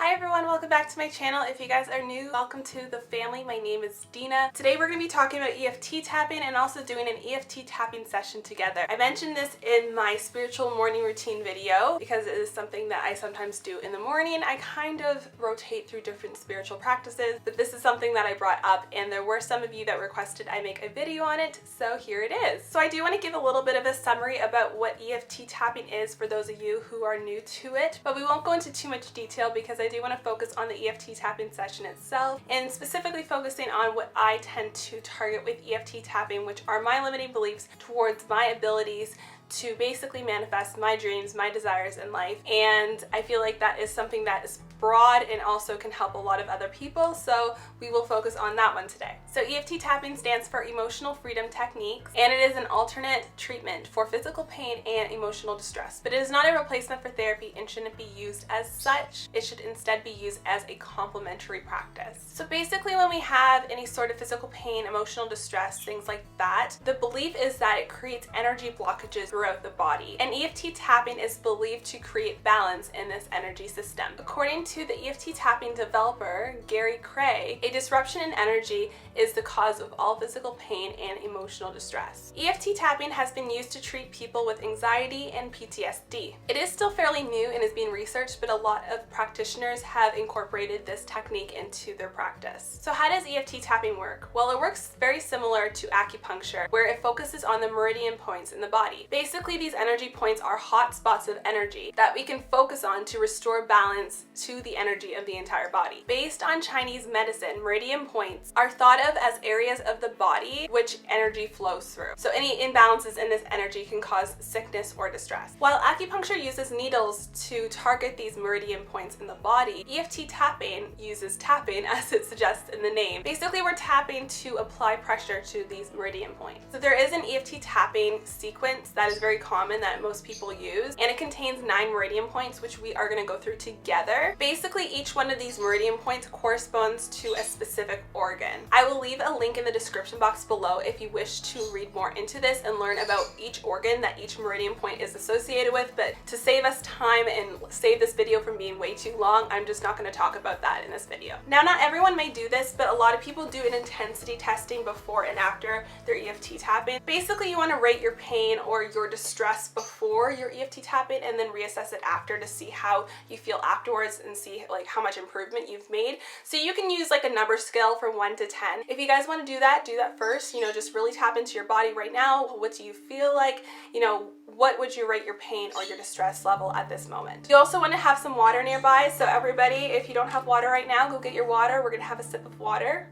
Hi everyone, welcome back to my channel. If you guys are new, welcome to the family. My name is Dina. Today we're going to be talking about EFT tapping and also doing an EFT tapping session together. I mentioned this in my spiritual morning routine video because it is something that I sometimes do in the morning. I kind of rotate through different spiritual practices, but this is something that I brought up and there were some of you that requested I make a video on it, so here it is. So I do want to give a little bit of a summary about what EFT tapping is for those of you who are new to it, but we won't go into too much detail because I do want to focus on the EFT tapping session itself and specifically focusing on what I tend to target with EFT tapping, which are my limiting beliefs towards my abilities to basically manifest my dreams, my desires in life. And I feel like that is something that is broad and also can help a lot of other people, so we will focus on that one today. So EFT tapping stands for Emotional Freedom Techniques, and it is an alternate treatment for physical pain and emotional distress, but it is not a replacement for therapy and shouldn't be used as such. It should instead be used as a complementary practice. So basically when we have any sort of physical pain, emotional distress, things like that, the belief is that it creates energy blockages throughout the body, and EFT tapping is believed to create balance in this energy system. According to the EFT tapping developer, Gary Cray, a disruption in energy is the cause of all physical pain and emotional distress. EFT tapping has been used to treat people with anxiety and PTSD. It is still fairly new and is being researched, but a lot of practitioners have incorporated this technique into their practice. So how does EFT tapping work? Well, it works very similar to acupuncture, where it focuses on the meridian points in the body. Basically, these energy points are hot spots of energy that we can focus on to restore balance to the energy of the entire body. Based on Chinese medicine, meridian points are thought of as areas of the body which energy flows through. So any imbalances in this energy can cause sickness or distress. While acupuncture uses needles to target these meridian points in the body, EFT tapping uses tapping as it suggests in the name. Basically, we're tapping to apply pressure to these meridian points. So there is an EFT tapping sequence that is very common that most people use, and it contains 9 meridian points, which we are going to go through together. Basically, each one of these meridian points corresponds to a specific organ. I will leave a link in the description box below if you wish to read more into this and learn about each organ that each meridian point is associated with, but to save us time and save this video from being way too long, I'm just not going to talk about that in this video. Now, not everyone may do this, but a lot of people do an intensity testing before and after their EFT tapping. Basically, you want to rate your pain or your distress before your EFT tapping and then reassess it after to see how you feel afterwards and see like how much improvement you've made. So you can use like a number scale from 1 to 10. If you guys want to do that first. You know, just really tap into your body right now. What do you feel like? You know, what would you rate your pain or your distress level at this moment? You also want to have some water nearby. So everybody, if you don't have water right now, go get your water. We're going to have a sip of water.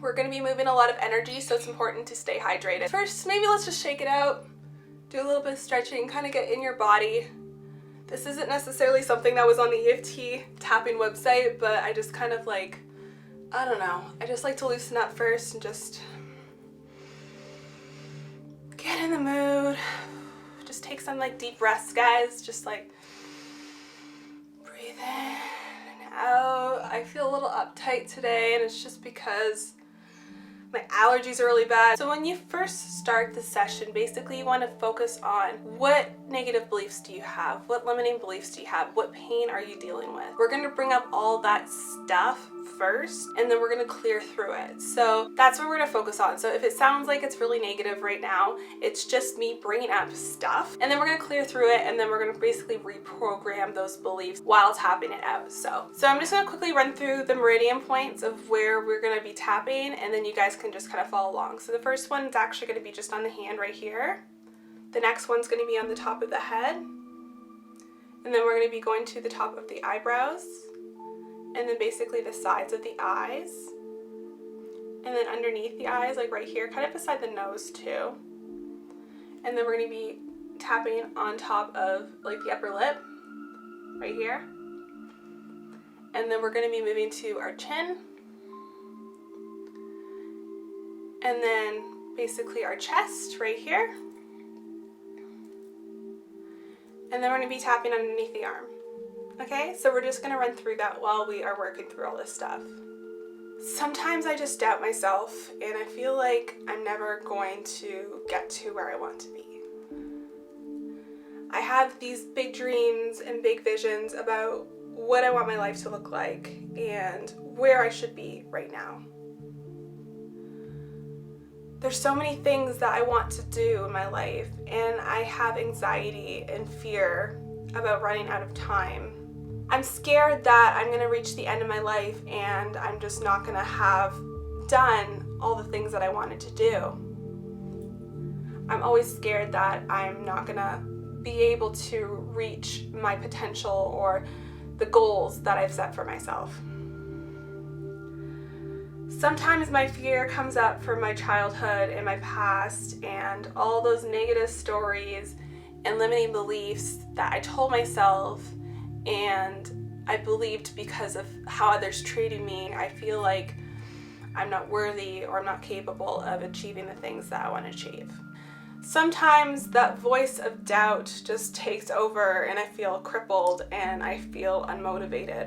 We're going to be moving a lot of energy, so it's important to stay hydrated. First, maybe let's just shake it out. Do a little bit of stretching, kind of get in your body. This isn't necessarily something that was on the EFT tapping website, but I just kind of like, I don't know. I just like to loosen up first and just get in the mood. Just take some like deep breaths, guys. Just like breathe in and out. I feel a little uptight today, and it's just because my allergies are really bad. So when you first start the session, basically you want to focus on what negative beliefs do you have? What limiting beliefs do you have? What pain are you dealing with? We're going to bring up all that stuff first, and then we're going to clear through it. So that's what we're going to focus on. So if it sounds like it's really negative right now, it's just me bringing up stuff, and then we're going to clear through it, and then we're going to basically reprogram those beliefs while tapping it out. So I'm just going to quickly run through the meridian points of where we're going to be tapping, and then you guys can just kind of follow along. So the first one is actually going to be just on the hand right here. The next one's going to be on the top of the head, and then we're going to be going to the top of the eyebrows, and then basically the sides of the eyes, and then underneath the eyes, like right here, kind of beside the nose too. And then we're going to be tapping on top of like the upper lip right here, and then we're going to be moving to our chin, and then basically our chest right here, and then we're going to be tapping underneath the arm. Okay, so we're just going to run through that while we are working through all this stuff. Sometimes I just doubt myself, and I feel like I'm never going to get to where I want to be. I have these big dreams and big visions about what I want my life to look like and where I should be right now. There's so many things that I want to do in my life, and I have anxiety and fear about running out of time. I'm scared that I'm going to reach the end of my life and I'm just not going to have done all the things that I wanted to do. I'm always scared that I'm not going to be able to reach my potential or the goals that I've set for myself. Sometimes my fear comes up from my childhood and my past and all those negative stories and limiting beliefs that I told myself and I believed because of how others treated me. I feel like I'm not worthy or I'm not capable of achieving the things that I want to achieve. Sometimes that voice of doubt just takes over and I feel crippled and I feel unmotivated.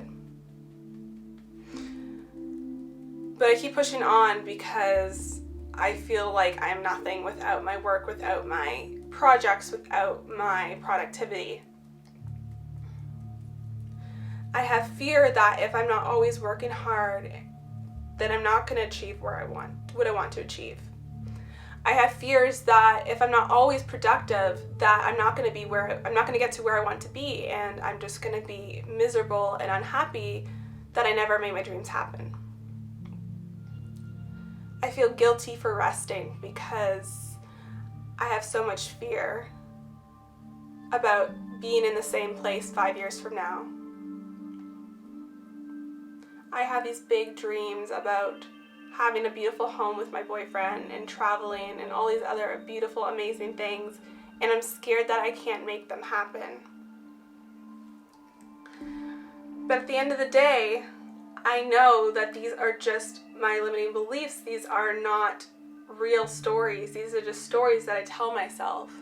But I keep pushing on because I feel like I'm nothing without my work, without my projects, without my productivity. I have fear that if I'm not always working hard, then I'm not going to achieve what I want to achieve. I have fears that if I'm not always productive, that I'm not going to get to where I want to be, and I'm just going to be miserable and unhappy that I never made my dreams happen. I feel guilty for resting because I have so much fear about being in the same place 5 years from now. I have these big dreams about having a beautiful home with my boyfriend and traveling and all these other beautiful, amazing things, and I'm scared that I can't make them happen. But at the end of the day, I know that these are just my limiting beliefs. These are not real stories. These are just stories that I tell myself.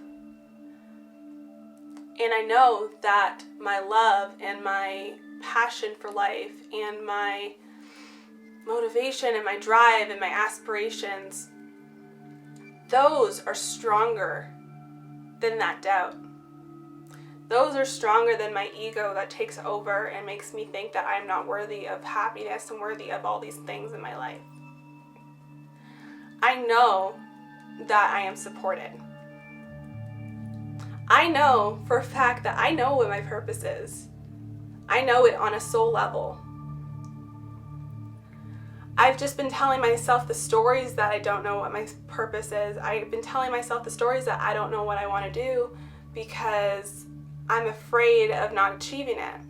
And I know that my love and my passion for life and my motivation and my drive and my aspirations, those are stronger than that doubt. Those are stronger than my ego that takes over and makes me think that I'm not worthy of happiness and worthy of all these things in my life. I know that I am supported. I know for a fact that I know what my purpose is. I know it on a soul level. I've just been telling myself the stories that I don't know what my purpose is. I've been telling myself the stories that I don't know what I want to do because I'm afraid of not achieving it.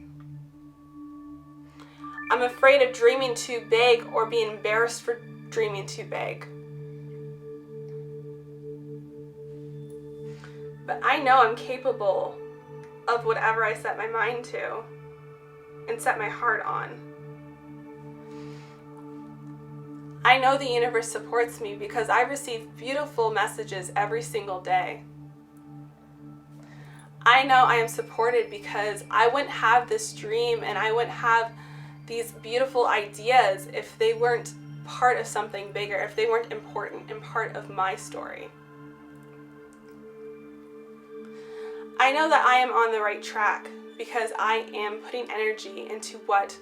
I'm afraid of dreaming too big or being embarrassed for dreaming too big. But I know I'm capable of whatever I set my mind to and set my heart on. I know the universe supports me because I receive beautiful messages every single day. I know I am supported because I wouldn't have this dream and I wouldn't have these beautiful ideas if they weren't part of something bigger, if they weren't important and part of my story. I know that I am on the right track because I am putting energy into what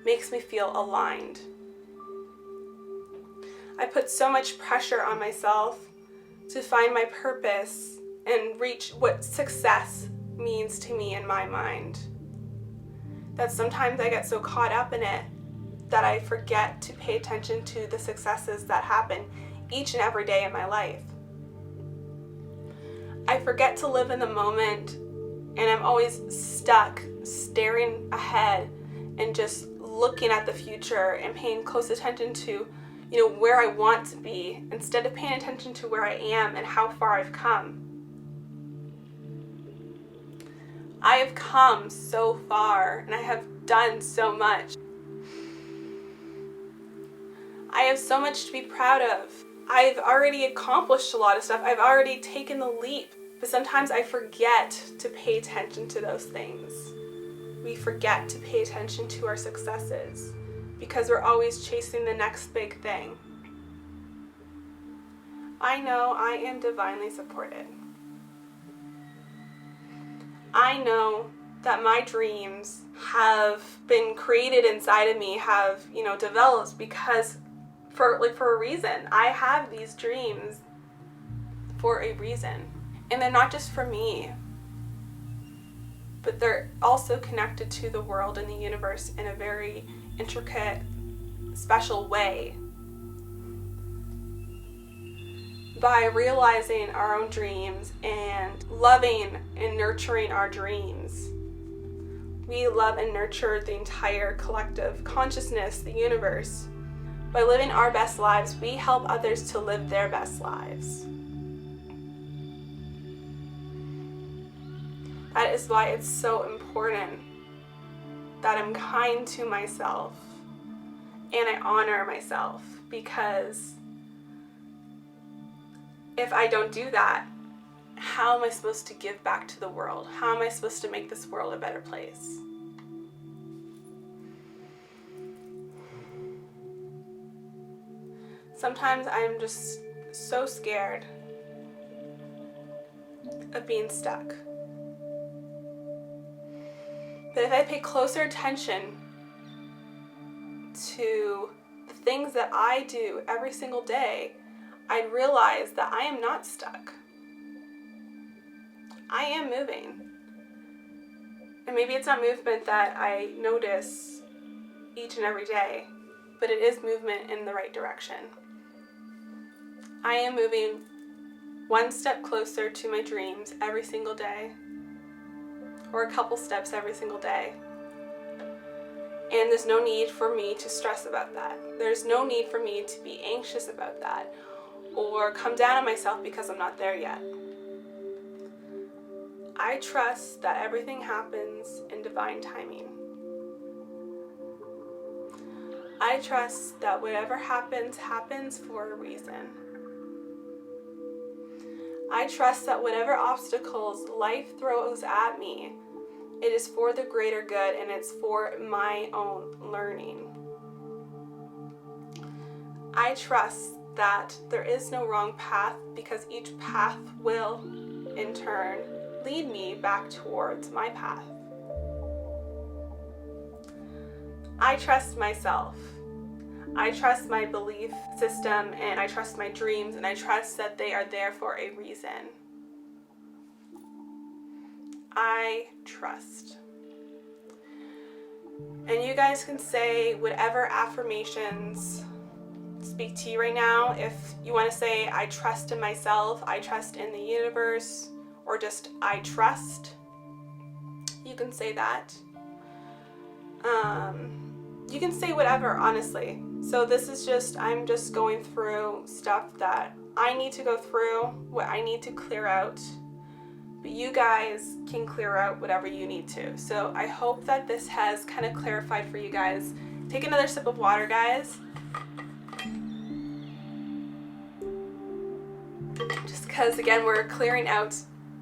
makes me feel aligned. I put so much pressure on myself to find my purpose and reach what success means to me in my mind, that sometimes I get so caught up in it that I forget to pay attention to the successes that happen each and every day in my life. I forget to live in the moment, and I'm always stuck staring ahead and just looking at the future and paying close attention to where I want to be instead of paying attention to where I am and how far I've come. I have come so far and I have done so much. I have so much to be proud of. I've already accomplished a lot of stuff. I've already taken the leap, but sometimes I forget to pay attention to those things. We forget to pay attention to our successes because we're always chasing the next big thing. I know I am divinely supported. I know that my dreams have been created inside of me, have, you know, developed because for a reason. I have these dreams for a reason. And they're not just for me, but they're also connected to the world and the universe in a very intricate, special way. By realizing our own dreams and loving and nurturing our dreams, we love and nurture the entire collective consciousness, the universe. By living our best lives, we help others to live their best lives. That is why it's so important that I'm kind to myself and I honor myself, because if I don't do that, how am I supposed to give back to the world? How am I supposed to make this world a better place? Sometimes I'm just so scared of being stuck. But if I pay closer attention to the things that I do every single day, I'd realize that I am not stuck. I am moving. And maybe it's not movement that I notice each and every day, but it is movement in the right direction. I am moving one step closer to my dreams every single day, or a couple steps every single day. And there's no need for me to stress about that. There's no need for me to be anxious about that or come down on myself because I'm not there yet. I trust that everything happens in divine timing. I trust that whatever happens, happens for a reason. I trust that whatever obstacles life throws at me, it is for the greater good and it's for my own learning. I trust that there is no wrong path because each path will, in turn, lead me back towards my path. I trust myself. I trust my belief system, and I trust my dreams, and I trust that they are there for a reason. I trust. And you guys can say whatever affirmations speak to you right now. If you want to say, I trust in myself, I trust in the universe, or just I trust, you can say that. You can say whatever, honestly. So this is just, I'm just going through stuff that I need to go through, what I need to clear out. But you guys can clear out whatever you need to. So I hope that this has kind of clarified for you guys. Take another sip of water, guys. Just because, again, we're clearing out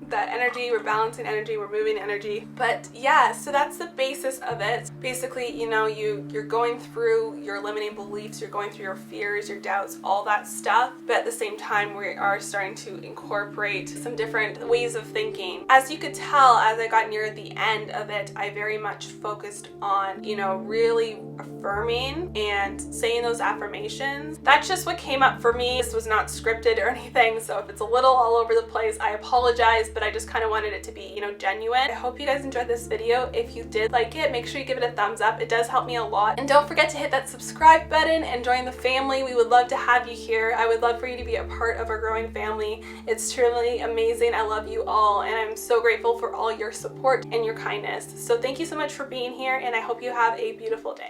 that energy, we're balancing energy, we're moving energy. But yeah, so that's the basis of it. Basically, you know, you're going through your limiting beliefs, you're going through your fears, your doubts, all that stuff. But at the same time, we are starting to incorporate some different ways of thinking. As you could tell, as I got near the end of it, I very much focused on, you know, really affirming and saying those affirmations. That's just what came up for me. This was not scripted or anything, so if it's a little all over the place, I apologize, but I just kind of wanted it to be, you know, genuine. I hope you guys enjoyed this video. If you did like it, make sure you give it a thumbs up. It does help me a lot. And don't forget to hit that subscribe button and join the family. We would love to have you here. I would love for you to be a part of our growing family. It's truly amazing. I love you all, and I'm so grateful for all your support and your kindness. So thank you so much for being here, and I hope you have a beautiful day.